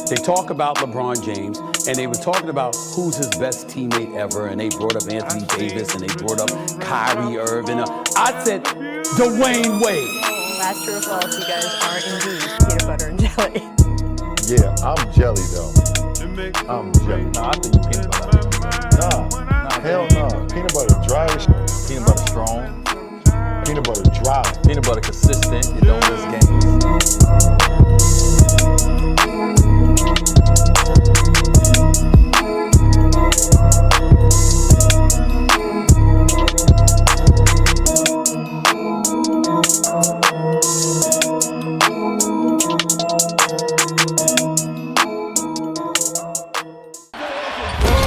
They talk about LeBron James, and they were talking about who's his best teammate ever, and they brought up Anthony Davis, and they brought up Kyrie Irving. I said Dwayne Wade. Last true or false, you guys are indeed peanut butter and jelly. Yeah, I'm jelly though. I'm jelly. Nah, I think you peanut butter. Nah, hell no. Peanut butter dry as shit. Peanut butter strong. Peanut butter dry. Peanut butter consistent. You don't miss games.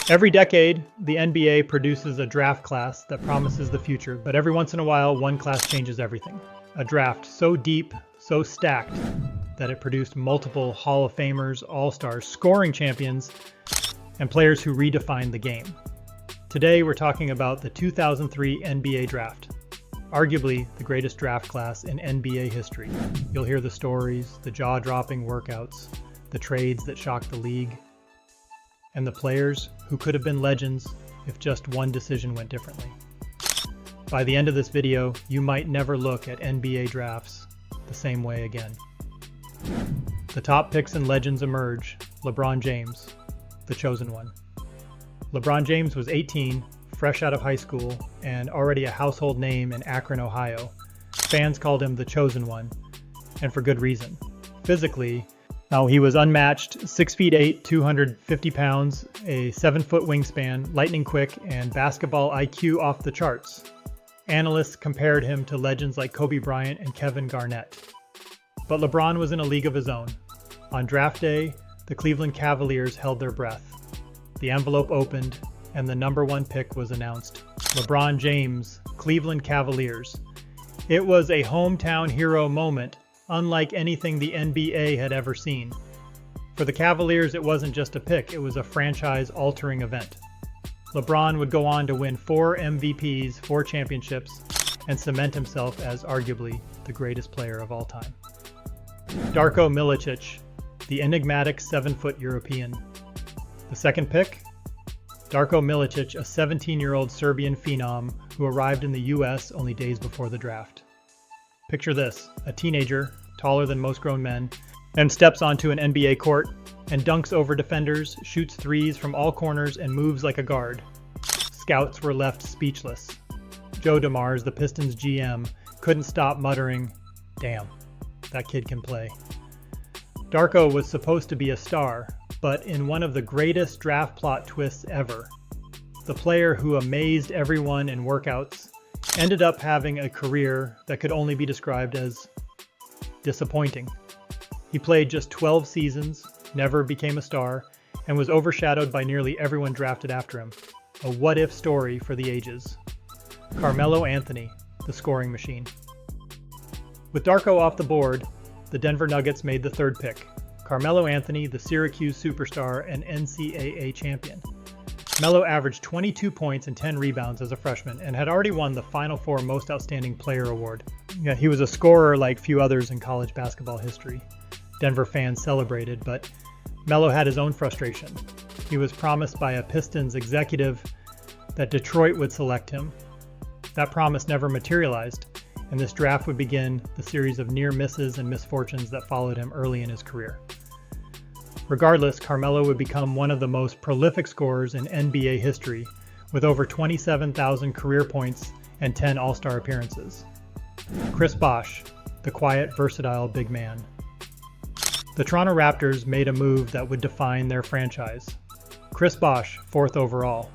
Every decade, the NBA produces a draft class that promises the future, but every once in a while, one class changes everything. A draft so deep, so stacked, that it produced multiple Hall of Famers, All-Stars, scoring champions, and players who redefined the game. Today, we're talking about the 2003 NBA Draft, arguably the greatest draft class in NBA history. You'll hear the stories, the jaw-dropping workouts, the trades that shocked the league, and the players who could have been legends if just one decision went differently. By the end of this video, you might never look at NBA drafts the same way again. The top picks and legends emerge. LeBron James, the chosen one. LeBron James was 18, fresh out of high school, and already a household name in Akron, Ohio. Fans called him the chosen one, and for good reason. Physically, now, he was unmatched, 6'8", 250 pounds, a 7-foot wingspan, lightning quick, and basketball IQ off the charts. Analysts compared him to legends like Kobe Bryant and Kevin Garnett. But LeBron was in a league of his own. On draft day, the Cleveland Cavaliers held their breath. The envelope opened, and the number one pick was announced. LeBron James, Cleveland Cavaliers. It was a hometown hero moment, unlike anything the NBA had ever seen. For the Cavaliers, it wasn't just a pick, it was a franchise-altering event. LeBron would go on to win 4 MVPs, 4 championships, and cement himself as arguably the greatest player of all time. Darko Milicic, the enigmatic 7-foot European. The second pick? Darko Milicic, a 17-year-old Serbian phenom who arrived in the US only days before the draft. Picture this, a teenager, taller than most grown men, and steps onto an NBA court and dunks over defenders, shoots threes from all corners, and moves like a guard. Scouts were left speechless. Joe DeMars, the Pistons GM, couldn't stop muttering, "Damn, that kid can play." Darko was supposed to be a star, but in one of the greatest draft plot twists ever, the player who amazed everyone in workouts ended up having a career that could only be described as disappointing. He played just 12 seasons, never became a star, and was overshadowed by nearly everyone drafted after him. A what-if story for the ages. Carmelo Anthony, the scoring machine. With Darko off the board, the Denver Nuggets made the third pick. Carmelo Anthony, the Syracuse superstar and NCAA champion. Melo averaged 22 points and 10 rebounds as a freshman and had already won the Final Four Most Outstanding Player award. Yeah, he was a scorer like few others in college basketball history. Denver fans celebrated, but Melo had his own frustration. He was promised by a Pistons executive that Detroit would select him. That promise never materialized, and this draft would begin the series of near misses and misfortunes that followed him early in his career. Regardless, Carmelo would become one of the most prolific scorers in NBA history, with over 27,000 career points and 10 All-Star appearances. Chris Bosh, the quiet, versatile big man. The Toronto Raptors made a move that would define their franchise. Chris Bosh, 4th overall.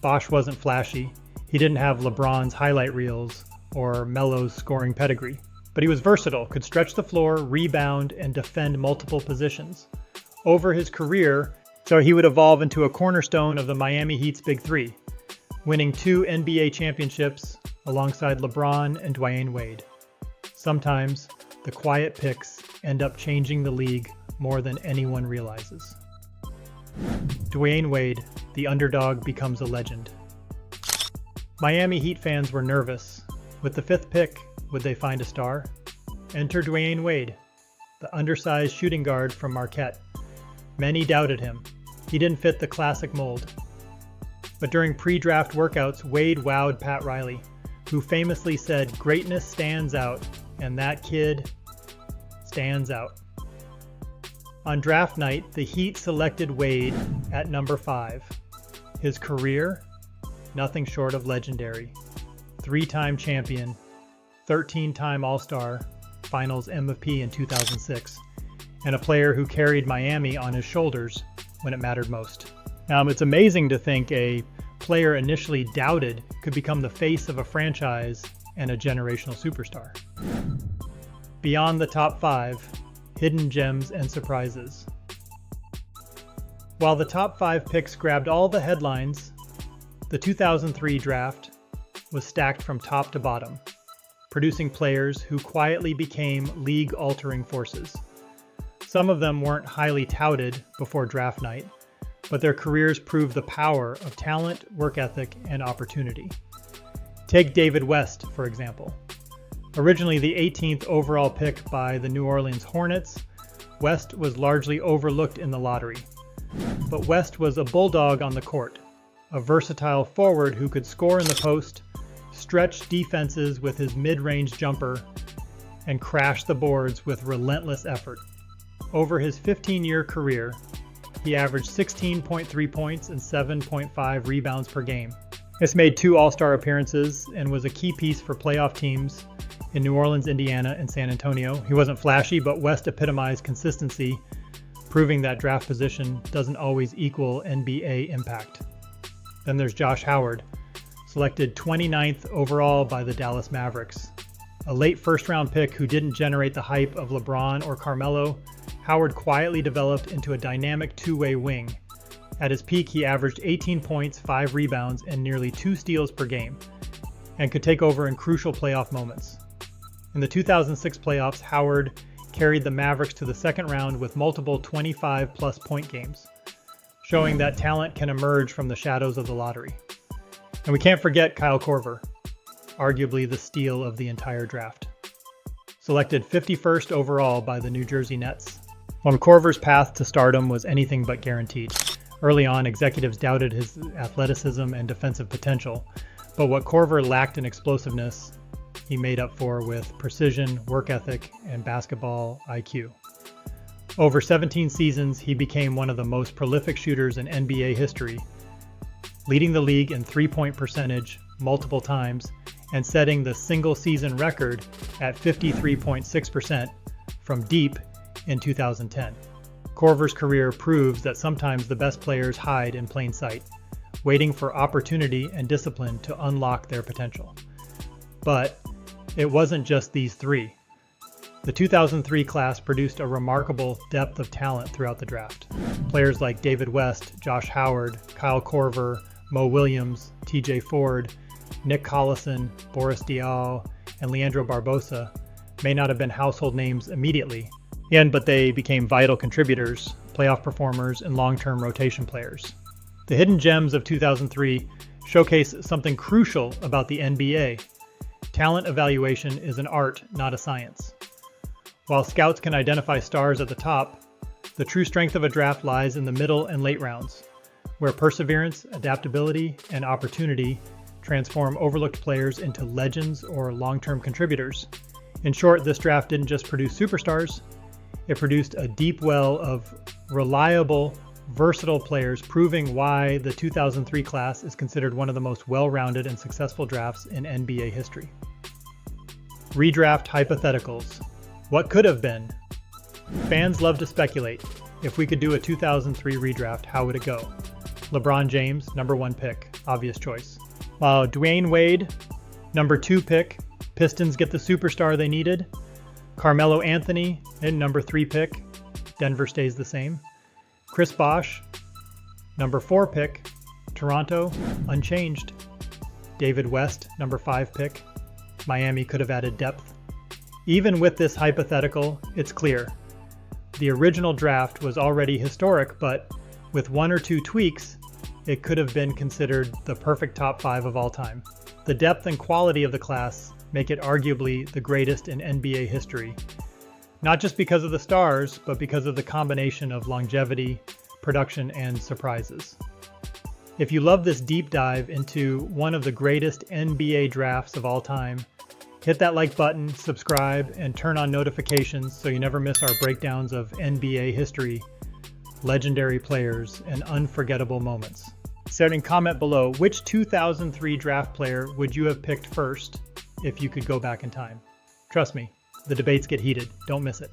Bosh wasn't flashy. He didn't have LeBron's highlight reels or Melo's scoring pedigree, but he was versatile, could stretch the floor, rebound, and defend multiple positions. Over his career, so he would evolve into a cornerstone of the Miami Heat's Big Three, winning 2 NBA championships alongside LeBron and Dwayne Wade. Sometimes, the quiet picks end up changing the league more than anyone realizes. Dwayne Wade, the underdog, becomes a legend. Miami Heat fans were nervous. With the 5th pick, would they find a star? Enter Dwayne Wade, the undersized shooting guard from Marquette. Many doubted him. He didn't fit the classic mold. But during pre-draft workouts, Wade wowed Pat Riley, who famously said, "Greatness stands out, and that kid stands out." On draft night, the Heat selected Wade at number 5. His career? Nothing short of legendary. 3-time champion, 13-time All-Star, Finals MVP in 2006, and a player who carried Miami on his shoulders when it mattered most. It's amazing to think a player initially doubted could become the face of a franchise and a generational superstar. Beyond the top 5, hidden gems and surprises. While the top 5 picks grabbed all the headlines, the 2003 draft was stacked from top to bottom, producing players who quietly became league-altering forces. Some of them weren't highly touted before draft night, but their careers proved the power of talent, work ethic, and opportunity. Take David West, for example. Originally the 18th overall pick by the New Orleans Hornets, West was largely overlooked in the lottery. But West was a bulldog on the court, a versatile forward who could score in the post, stretch defenses with his mid-range jumper, and crash the boards with relentless effort. Over his 15-year career, he averaged 16.3 points and 7.5 rebounds per game. This made 2 All-Star appearances and was a key piece for playoff teams in New Orleans, Indiana, and San Antonio. He wasn't flashy, but West epitomized consistency, proving that draft position doesn't always equal NBA impact. Then there's Josh Howard, selected 29th overall by the Dallas Mavericks. A late first-round pick who didn't generate the hype of LeBron or Carmelo, Howard quietly developed into a dynamic two-way wing. At his peak, he averaged 18 points, 5 rebounds, and nearly 2 steals per game, and could take over in crucial playoff moments. In the 2006 playoffs, Howard carried the Mavericks to the second round with multiple 25-plus point games, showing that talent can emerge from the shadows of the lottery. And we can't forget Kyle Korver, arguably the steal of the entire draft. Selected 51st overall by the New Jersey Nets. Korver's path to stardom was anything but guaranteed. Early on, executives doubted his athleticism and defensive potential, but what Korver lacked in explosiveness, he made up for with precision, work ethic, and basketball IQ. Over 17 seasons, he became one of the most prolific shooters in NBA history, leading the league in three-point percentage multiple times and setting the single-season record at 53.6% from deep in 2010. Korver's career proves that sometimes the best players hide in plain sight, waiting for opportunity and discipline to unlock their potential. But it wasn't just these 3. The 2003 class produced a remarkable depth of talent throughout the draft. Players like David West, Josh Howard, Kyle Korver, Mo Williams, TJ Ford, Nick Collison, Boris Diaw, and Leandro Barbosa may not have been household names immediately, but they became vital contributors, playoff performers, and long-term rotation players. The hidden gems of 2003 showcase something crucial about the NBA. Talent evaluation is an art, not a science. While scouts can identify stars at the top, the true strength of a draft lies in the middle and late rounds, where perseverance, adaptability, and opportunity transform overlooked players into legends or long-term contributors. In short, this draft didn't just produce superstars, it produced a deep well of reliable, versatile players, proving why the 2003 class is considered one of the most well-rounded and successful drafts in NBA history. Redraft hypotheticals. What could have been? Fans love to speculate. If we could do a 2003 redraft, how would it go? LeBron James, number 1 pick, obvious choice. While Dwayne Wade, number 2 pick, Pistons get the superstar they needed. Carmelo Anthony, and number 3 pick, Denver stays the same. Chris Bosh, number 4 pick, Toronto, unchanged. David West, number 5 pick, Miami could have added depth. Even with this hypothetical, it's clear. The original draft was already historic, but with 1 or 2 tweaks, it could have been considered the perfect top 5 of all time. The depth and quality of the class make it arguably the greatest in NBA history. Not just because of the stars, but because of the combination of longevity, production, and surprises. If you love this deep dive into one of the greatest NBA drafts of all time, hit that like button, subscribe, and turn on notifications so you never miss our breakdowns of NBA history, legendary players, and unforgettable moments. Set in comment below, which 2003 draft player would you have picked first if you could go back in time? Trust me, the debates get heated. Don't miss it.